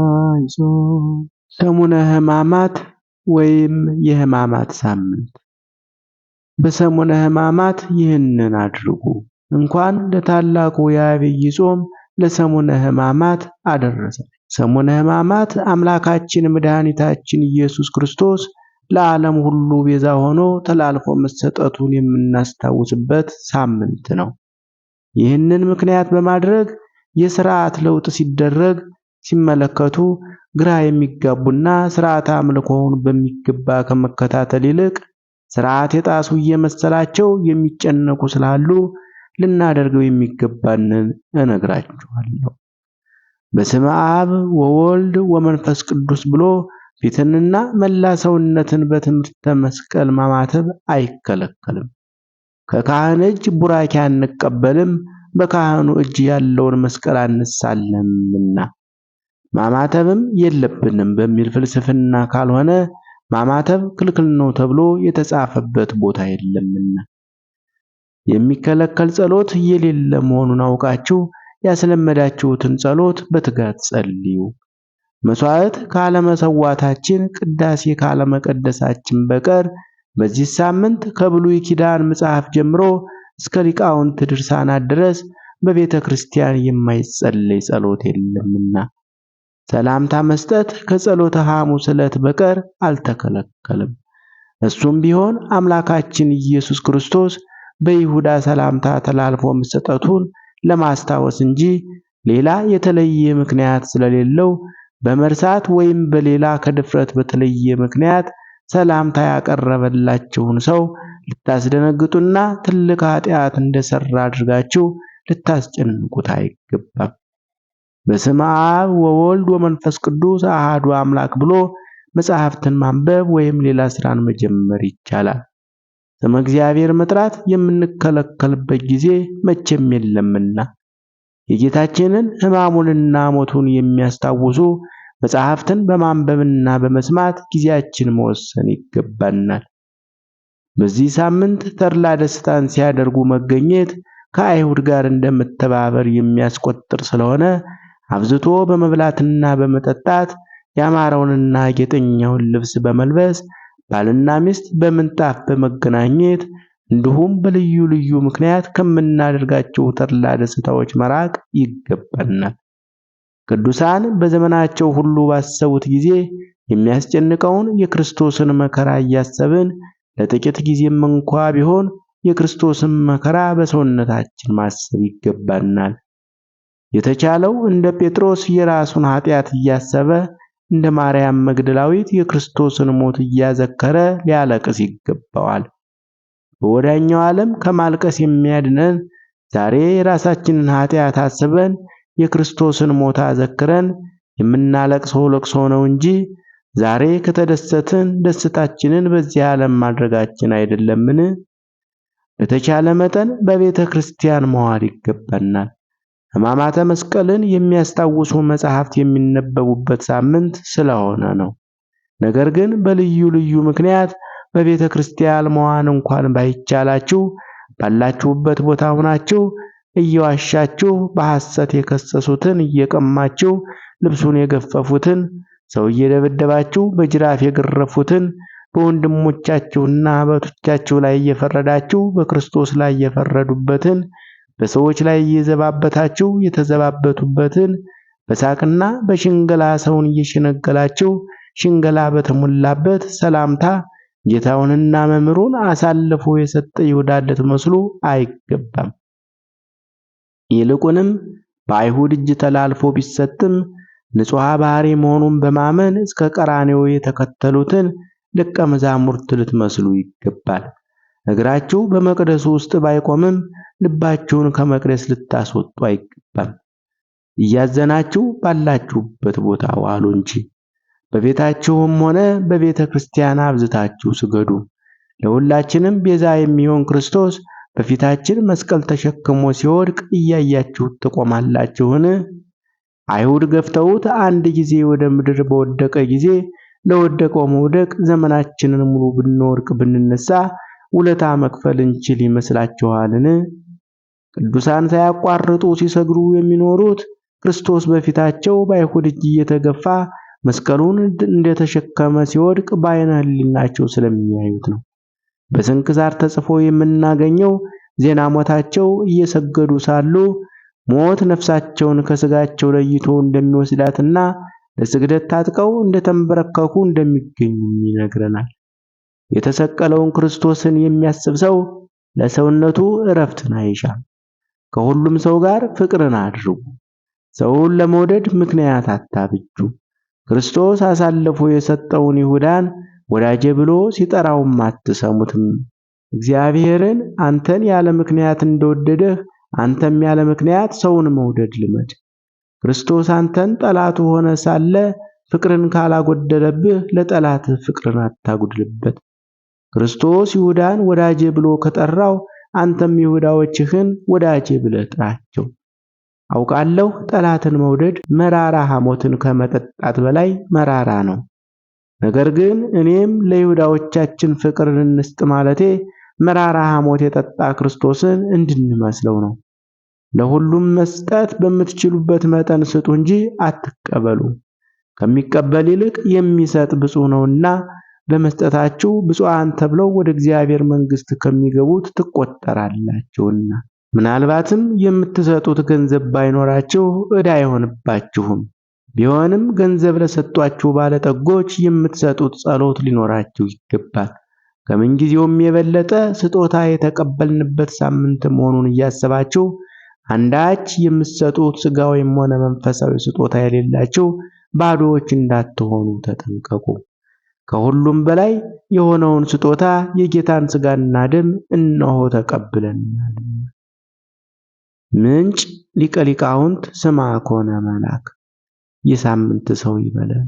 ኪርያላይሶን። ሰሙነ ሕማማት ወይም የሕማማት ሳምንት። በሰሙነ ሕማማት ይህንን አድርጉ። እንኳን ለታላቁ የዐቢይ ጾም ለሰሙነ ሕማማት አደረሰ። ሰሙነ ሕማማት አምላካችን መድኃኒታችን ኢየሱስ ክርስቶስ ለዓለም ሁሉ ቤዛ ሆኖ ተላልፎ መሰጠቱን የምናስታውስበት ሳምንት ነው። ይህንን ምክንያት በማድረግ የሥርዓት ለውጥ ሲደረግ ሲመለከቱ ግራ የሚጋቡና ሥርዓተ አምልኮውን በሚገባ ከመከታተል ይልቅ ሥርዓት የጣሱ እየመሰላቸው የሚጨነቁ ስላሉ ልናደርገው የሚገባንን እነግራችኋለሁ። በስመ አብ ወወልድ ወመንፈስ ቅዱስ ብሎ ፊትንና መላ ሰውነትን በትምህርተ መስቀል ማማተብ አይከለከልም። ከካህን እጅ ቡራኬ አንቀበልም፣ በካህኑ እጅ ያለውን መስቀል አንሳለምና ማማተብም የለብንም በሚል ፍልስፍና ካልሆነ ማማተብ ክልክል ነው ተብሎ የተጻፈበት ቦታ የለምና። የሚከለከል ጸሎት የሌለ መሆኑን አውቃችሁ ያስለመዳችሁትን ጸሎት በትጋት ጸልዩ። መስዋዕት ካለመሰዋታችን ቅዳሴ ካለመቀደሳችን በቀር በዚህ ሳምንት ከብሉይ ኪዳን መጽሐፍ ጀምሮ እስከ ሊቃውንት ድርሳናት ድረስ በቤተ ክርስቲያን የማይጸለይ ጸሎት የለምና ሰላምታ መስጠት ከጸሎተ ሐሙስ ዕለት በቀር አልተከለከለም። እሱም ቢሆን አምላካችን ኢየሱስ ክርስቶስ በይሁዳ ሰላምታ ተላልፎ መሰጠቱን ለማስታወስ እንጂ ሌላ የተለየ ምክንያት ስለሌለው በመርሳት ወይም በሌላ ከድፍረት በተለየ ምክንያት ሰላምታ ያቀረበላችሁን ሰው ልታስደነግጡና ትልቅ ኃጢአት እንደሰራ አድርጋችሁ ልታስጨንቁት አይገባም። በስመ አብ ወወልድ ወመንፈስ ቅዱስ አሐዱ አምላክ ብሎ መጽሐፍትን ማንበብ ወይም ሌላ ስራን መጀመር ይቻላል። ስመ እግዚአብሔር መጥራት የምንከለከልበት ጊዜ መቼም የለምና የጌታችንን ሕማሙንና ሞቱን የሚያስታውሱ መጽሐፍትን በማንበብና በመስማት ጊዜያችን መወሰን ይገባናል። በዚህ ሳምንት ተድላ ደስታን ሲያደርጉ መገኘት ከአይሁድ ጋር እንደመተባበር የሚያስቆጥር ስለሆነ አብዝቶ በመብላትና በመጠጣት ያማረውንና ጌጠኛውን ልብስ በመልበስ ባልና ሚስት በምንጣፍ በመገናኘት እንዲሁም በልዩ ልዩ ምክንያት ከምናደርጋቸው ተድላ ደስታዎች መራቅ ይገባናል። ቅዱሳን በዘመናቸው ሁሉ ባሰቡት ጊዜ የሚያስጨንቀውን የክርስቶስን መከራ እያሰብን ለጥቂት ጊዜም እንኳ ቢሆን የክርስቶስን መከራ በሰውነታችን ማሰብ ይገባናል። የተቻለው እንደ ጴጥሮስ የራሱን ኃጢአት እያሰበ እንደ ማርያም መግደላዊት የክርስቶስን ሞት እያዘከረ ሊያለቅስ ይገባዋል። በወዳኛው ዓለም ከማልቀስ የሚያድነን ዛሬ የራሳችንን ኃጢአት አስበን የክርስቶስን ሞት አዘክረን የምናለቅሰው ለቅሶ ነው እንጂ ዛሬ ከተደሰትን ደስታችንን በዚህ ዓለም ማድረጋችን አይደለምን? በተቻለ መጠን በቤተ ክርስቲያን መዋል ይገባናል። ሕማማተ መስቀልን የሚያስታውሱ መጻሕፍት የሚነበቡበት ሳምንት ስለሆነ ነው። ነገር ግን በልዩ ልዩ ምክንያት በቤተ ክርስቲያን መዋል እንኳን ባይቻላችሁ ባላችሁበት ቦታ ሆናችሁ እየዋሻችሁ በሐሰት የከሰሱትን እየቀማችሁ ልብሱን የገፈፉትን ሰው እየደበደባችሁ በጅራፍ የገረፉትን በወንድሞቻችሁና በእህቶቻችሁ ላይ እየፈረዳችሁ በክርስቶስ ላይ የፈረዱበትን በሰዎች ላይ እየዘባበታችሁ የተዘባበቱበትን በሳቅና በሽንገላ ሰውን እየሸነገላችሁ ሽንገላ በተሞላበት ሰላምታ ጌታውንና መምህሩን አሳልፎ የሰጠ ይሁዳ ልትመስሉ አይገባም። ይልቁንም በአይሁድ እጅ ተላልፎ ቢሰጥም ንጹሕ ባሕሪ መሆኑን በማመን እስከ ቀራንዮ የተከተሉትን ደቀ መዛሙርት ልትመስሉ ይገባል። እግራችሁ በመቅደሱ ውስጥ ባይቆምም ልባችሁን ከመቅደስ ልታስወጡ አይገባም። እያዘናችሁ ባላችሁበት ቦታ ዋሉ እንጂ በቤታችሁም ሆነ በቤተ ክርስቲያን አብዝታችሁ ስገዱ። ለሁላችንም ቤዛ የሚሆን ክርስቶስ በፊታችን መስቀል ተሸክሞ ሲወድቅ እያያችሁ ትቆማላችሁን? አይሁድ ገፍተውት አንድ ጊዜ ወደ ምድር በወደቀ ጊዜ ለወደቀው መውደቅ ዘመናችንን ሙሉ ብንወርቅ ብንነሳ ውለታ መክፈል እንችል ይመስላችኋልን? ቅዱሳን ሳያቋርጡ ሲሰግዱ የሚኖሩት ክርስቶስ በፊታቸው በአይሁድ እጅ እየተገፋ መስቀሉን እንደተሸከመ ሲወድቅ በዓይነ ሕሊናቸው ስለሚያዩት ነው። በስንክሳር ተጽፎ የምናገኘው ዜና ሞታቸው እየሰገዱ ሳሉ ሞት ነፍሳቸውን ከስጋቸው ለይቶ እንደሚወስዳትና ለስግደት ታጥቀው እንደተንበረከኩ እንደሚገኙ ይነግረናል። የተሰቀለውን ክርስቶስን የሚያስብ ሰው ለሰውነቱ እረፍትን አይሻም። ከሁሉም ሰው ጋር ፍቅርን አድርጉ። ሰውን ለመውደድ ምክንያት አታብጁ። ክርስቶስ አሳልፎ የሰጠውን ይሁዳን ወዳጄ ብሎ ሲጠራውም አትሰሙትም። እግዚአብሔርን አንተን ያለ ምክንያት እንደወደደህ አንተም ያለ ምክንያት ሰውን መውደድ ልመድ። ክርስቶስ አንተን ጠላቱ ሆነ ሳለ ፍቅርን ካላጎደለብህ ለጠላትህ ፍቅርን አታጉድልበት። ክርስቶስ ይሁዳን ወዳጄ ብሎ ከጠራው አንተም ይሁዳዎችህን ወዳጄ ብለህ ጥራቸው። አውቃለሁ ጠላትን መውደድ መራራ ሐሞትን ከመጠጣት በላይ መራራ ነው። ነገር ግን እኔም ለይሁዳዎቻችን ፍቅርን እንስጥ ማለቴ መራራ ሐሞት የጠጣ ክርስቶስን እንድንመስለው ነው። ለሁሉም መስጠት በምትችሉበት መጠን ስጡ እንጂ አትቀበሉ። ከሚቀበል ይልቅ የሚሰጥ ብፁዕ ነውና በመስጠታችሁ ብፁዓን ተብለው ወደ እግዚአብሔር መንግሥት ከሚገቡት ትቆጠራላችሁና። ምናልባትም የምትሰጡት ገንዘብ ባይኖራችሁ ዕዳ አይሆንባችሁም። ቢሆንም ገንዘብ ለሰጧችሁ ባለጠጎች የምትሰጡት ጸሎት ሊኖራችሁ ይገባል። ከምንጊዜውም የበለጠ ስጦታ የተቀበልንበት ሳምንት መሆኑን እያሰባችሁ አንዳች የምትሰጡት ሥጋዊም ሆነ መንፈሳዊ ስጦታ የሌላችሁ ባዶዎች እንዳትሆኑ ተጠንቀቁ። ከሁሉም በላይ የሆነውን ስጦታ የጌታን ሥጋና ደም እነሆ ተቀብለናል። ምንጭ ሊቀ ሊቃውንት ስምዐ ኮነ መልአክ። የሳምንት ሰው ይበለን።